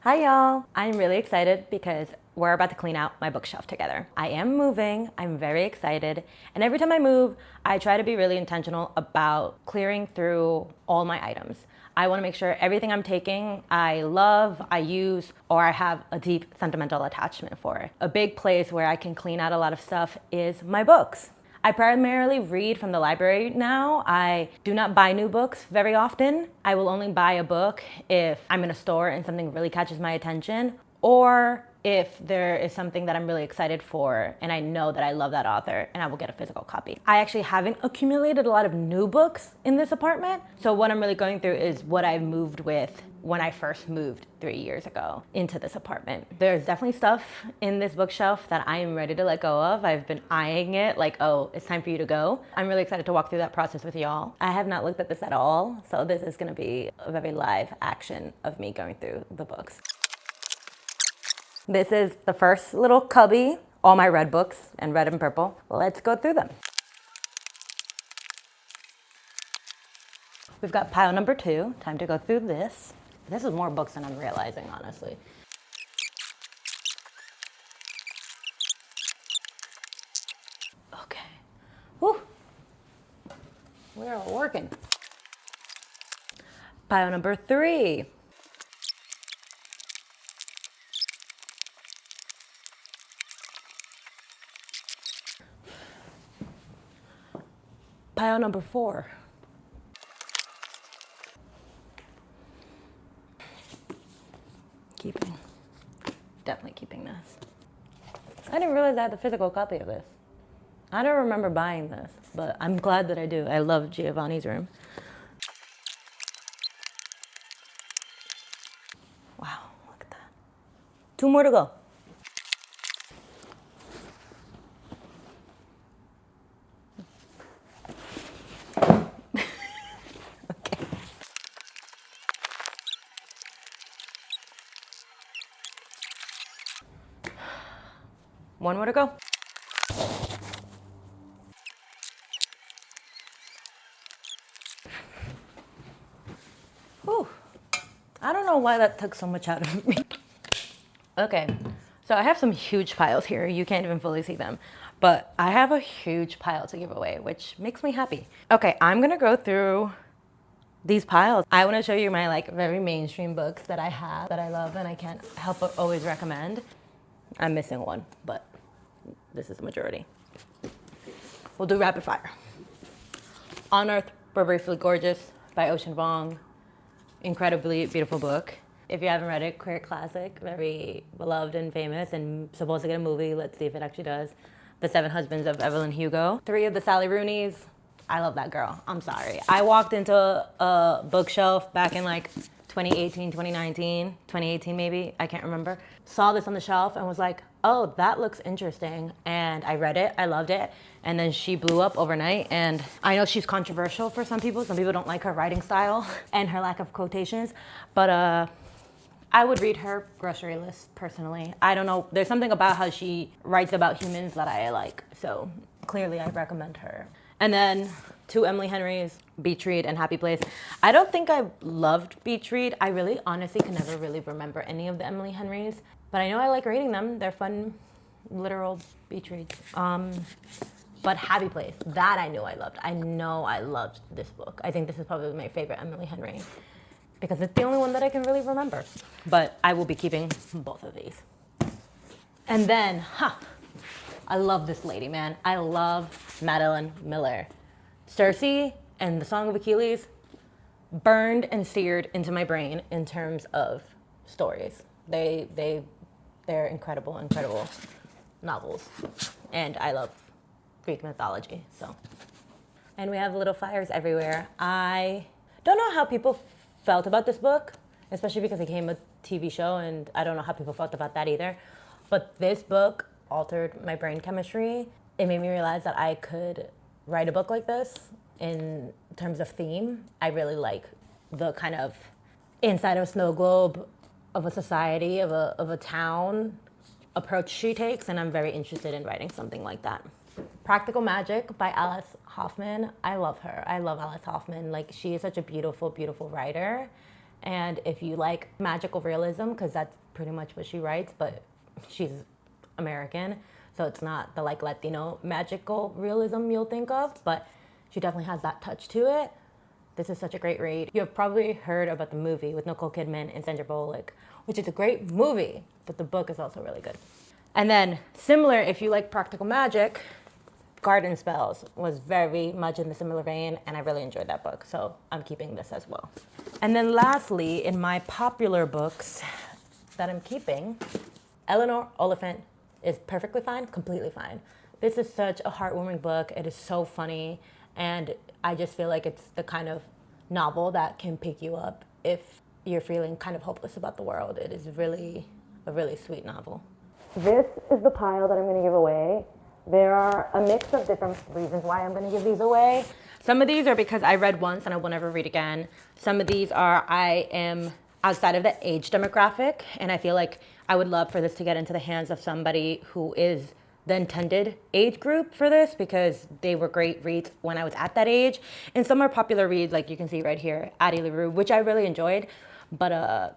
Hi y'all! I'm really excited because we're about to clean out my bookshelf together. I am moving, I'm very excited, and every time I move, I try to be really intentional about clearing through all my items. I want to make sure everything I'm taking I love, I use, or I have a deep sentimental attachment for. A big place where I can clean out a lot of stuff is my books. I primarily read from the library now. I do not buy new books very often. I will only buy a book if I'm in a store and something really catches my attention, or if there is something that I'm really excited for and I know that I love that author, and I will get a physical copy. I actually haven't accumulated a lot of new books in this apartment, so what I'm really going through is what I moved with when I first moved 3 years ago into this apartment. There's definitely stuff in this bookshelf that I am ready to let go of. I've been eyeing it like, oh, it's time for you to go. I'm really excited to walk through that process with y'all. I have not looked at this at all, so this is gonna be a very live action of me going through the books. This is the first little cubby, all my red books, and red and purple. Let's go through them. We've got pile number 2, time to go through this. This is more books than I'm realizing, honestly. Okay. Whew. We're working. Pile number 3. Pile number 4. Definitely keeping this. I didn't realize I had the physical copy of this. I don't remember buying this, but I'm glad that I do. I love Giovanni's Room. Wow, look at that. 2 more to go. Okay. One more to go. Whew. I don't know why that took so much out of me. Okay, so I have some huge piles here. You can't even fully see them, but I have a huge pile to give away, which makes me happy. Okay, I'm gonna go through these piles. I wanna show you my like very mainstream books that I have, that I love, and I can't help but always recommend. I'm missing one, but this is the majority. We'll do rapid fire. On Earth, We're Briefly Gorgeous by Ocean Vuong. Incredibly beautiful book. If you haven't read it, queer classic, very beloved and famous and supposed to get a movie. Let's see if it actually does. The Seven Husbands of Evelyn Hugo. 3 of the Sally Rooney's. I love that girl. I'm sorry. I walked into a bookshelf back in like 2018, 2019, 2018 maybe, I can't remember. Saw this on the shelf and was like, oh, that looks interesting. And I read it, I loved it. And then she blew up overnight. And I know she's controversial for some people. Some people don't like her writing style and her lack of quotations. But I would read her grocery list personally. I don't know, there's something about how she writes about humans that I like. So clearly I recommend her. And then 2 Emily Henry's, Beach Read and Happy Place. I don't think I loved Beach Read. I really honestly can never really remember any of the Emily Henry's, but I know I like reading them. They're fun, literal beach reads. But Happy Place, that I knew I loved. I know I loved this book. I think this is probably my favorite Emily Henry because it's the only one that I can really remember. But I will be keeping both of these. And then, I love this lady, man. I love Madeline Miller. Circe and the Song of Achilles burned and seared into my brain in terms of stories. They're incredible, incredible novels. And I love Greek mythology, so. And we have little fires everywhere. I don't know how people felt about this book, especially because it became a TV show, and I don't know how people felt about that either. But this book altered my brain chemistry. It made me realize that I could write a book like this in terms of theme. I really like the kind of inside of a snow globe of a society, of a town approach she takes, and I'm very interested in writing something like that. Practical Magic by Alice Hoffman. I love her. I love Alice Hoffman. Like, she is such a beautiful, beautiful writer. And if you like magical realism, because that's pretty much what she writes, but she's American, so it's not the like Latino magical realism you'll think of, but she definitely has that touch to it. This is such a great read. You have probably heard about the movie with Nicole Kidman and Sandra Bullock, which is a great movie, but the book is also really good. And then similar, if you like practical magic, Garden Spells was very much in the similar vein, and I really enjoyed that book, so I'm keeping this as well. And then lastly, in my popular books that I'm keeping, Eleanor Oliphant is perfectly fine, completely fine. This is such a heartwarming book. It is so funny, and I just feel like it's the kind of novel that can pick you up if you're feeling kind of hopeless about the world. It is really a really sweet novel. This is the pile that I'm going to give away. There are a mix of different reasons why I'm going to give these away. Some of these are because I read once and I will never read again. Some of these are I am outside of the age demographic, and I feel like I would love for this to get into the hands of somebody who is the intended age group for this, because they were great reads when I was at that age. And some are popular reads, like you can see right here, Addie LaRue, which I really enjoyed, but I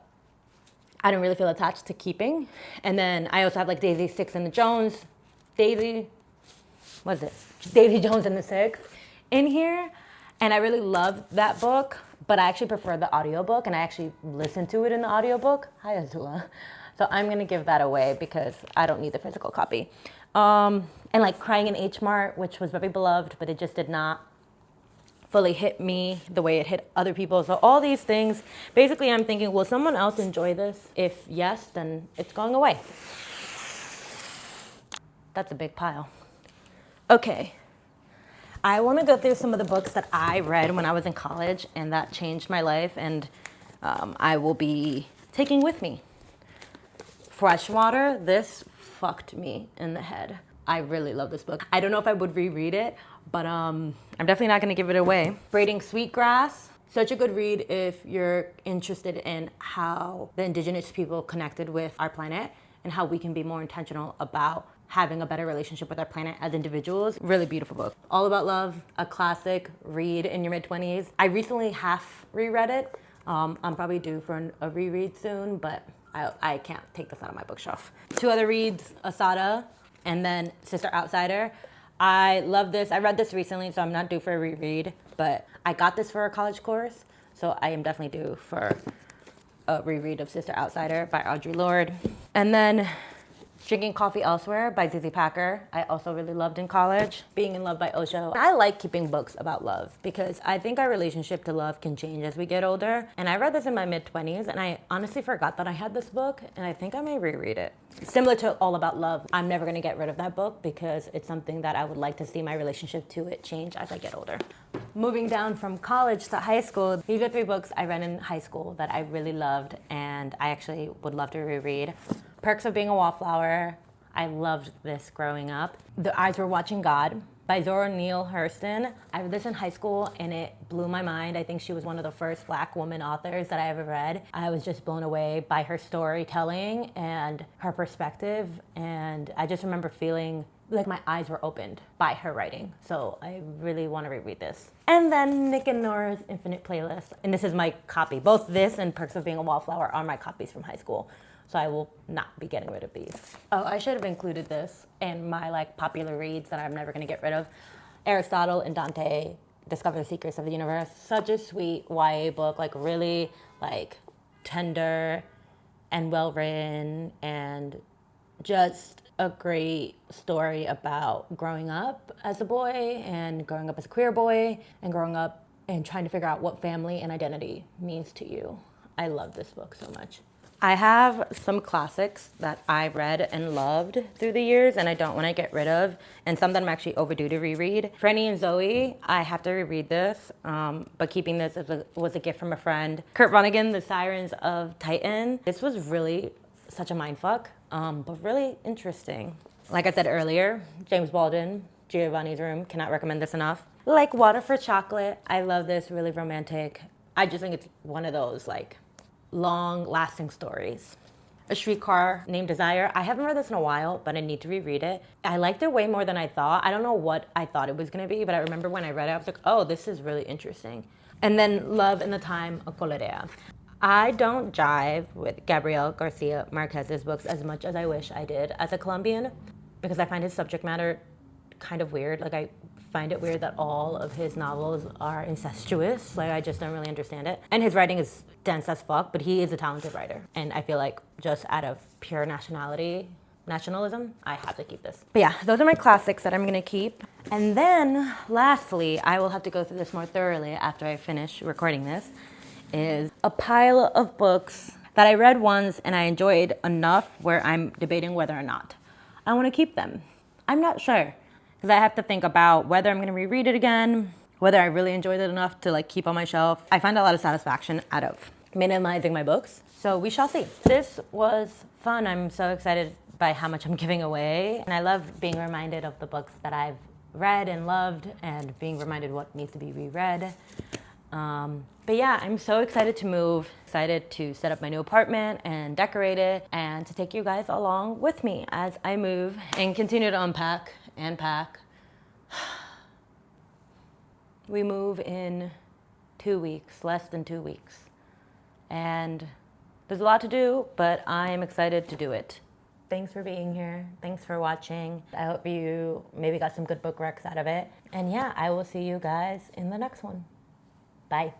didn't really feel attached to keeping. And then I also have like Daisy Six and the Jones, Daisy Jones and the Six in here. And I really love that book, but I actually prefer the audiobook, and I actually listened to it in the audiobook. Hi, Azula. So I'm going to give that away because I don't need the physical copy. And like Crying in H Mart, which was very beloved, but it just did not fully hit me the way it hit other people. So all these things, basically I'm thinking, will someone else enjoy this? If yes, then it's going away. That's a big pile. Okay. I want to go through some of the books that I read when I was in college and that changed my life, and I will be taking with me. Freshwater, this fucked me in the head. I really love this book. I don't know if I would reread it, but I'm definitely not going to give it away. Braiding Sweetgrass, such a good read if you're interested in how the indigenous people connected with our planet and how we can be more intentional about having a better relationship with our planet as individuals. Really beautiful book. All About Love, a classic read in your mid-20s. I recently half reread it. I'm probably due for a reread soon, but I can't take this out of my bookshelf. Two other reads, Asada and then Sister Outsider. I love this. I read this recently, so I'm not due for a reread, but I got this for a college course, so I am definitely due for a reread of Sister Outsider by Audre Lorde. And then Drinking Coffee Elsewhere by Zizi Packer, I also really loved in college. Being in Love by Osho. I like keeping books about love because I think our relationship to love can change as we get older. And I read this in my mid-20s, and I honestly forgot that I had this book, and I think I may reread it. Similar to All About Love, I'm never gonna get rid of that book because it's something that I would like to see my relationship to it change as I get older. Moving down from college to high school, these are three books I read in high school that I really loved and I actually would love to reread. Perks of Being a Wallflower. I loved this growing up. The Eyes Were Watching God by Zora Neale Hurston. I read this in high school and it blew my mind. I think she was one of the first Black woman authors that I ever read. I was just blown away by her storytelling and her perspective, and I just remember feeling like my eyes were opened by her writing. So I really want to reread this. And then Nick and Nora's Infinite Playlist. And this is my copy. Both this and Perks of Being a Wallflower are my copies from high school. So I will not be getting rid of these. Oh, I should have included this in my like popular reads that I'm never gonna get rid of. Aristotle and Dante, Discover the Secrets of the Universe. Such a sweet YA book, like really like tender and well written, and just a great story about growing up as a boy and growing up as a queer boy and growing up and trying to figure out what family and identity means to you. I love this book so much. I have some classics that I read and loved through the years and I don't want to get rid of, and some that I'm actually overdue to reread. Franny and Zoe, I have to reread this, but keeping this was a gift from a friend. Kurt Vonnegut, The Sirens of Titan. This was really such a mindfuck, but really interesting. Like I said earlier, James Baldwin, Giovanni's Room, cannot recommend this enough. Like Water for Chocolate, I love this, really romantic. I just think it's one of those like long-lasting stories. A Streetcar Named Desire. I haven't read this in a while, but I need to reread it. I liked it way more than I thought. I don't know what I thought it was going to be, but I remember when I read it, I was like, oh, this is really interesting. And then Love in the Time of Colerea. I don't jive with Gabriel Garcia Marquez's books as much as I wish I did as a Colombian, because I find his subject matter kind of weird. Like, I find it weird that all of his novels are incestuous. Like, I just don't really understand it. And his writing is dense as fuck, but he is a talented writer. And I feel like just out of pure nationalism, I have to keep this. But yeah, those are my classics that I'm gonna keep. And then lastly, I will have to go through this more thoroughly after I finish recording this, is a pile of books that I read once and I enjoyed enough where I'm debating whether or not I want to keep them. I'm not sure, because I have to think about whether I'm going to reread it again, whether I really enjoyed it enough to like keep on my shelf. I find a lot of satisfaction out of minimizing my books, so we shall see. This was fun. I'm so excited by how much I'm giving away, and I love being reminded of the books that I've read and loved, and being reminded what needs to be reread. But yeah, I'm so excited to move, excited to set up my new apartment and decorate it, and to take you guys along with me as I move and continue to unpack and pack. We move in 2 weeks, less than 2 weeks. And there's a lot to do, but I'm excited to do it. Thanks for being here. Thanks for watching. I hope you maybe got some good book recs out of it. And yeah, I will see you guys in the next one. Bye.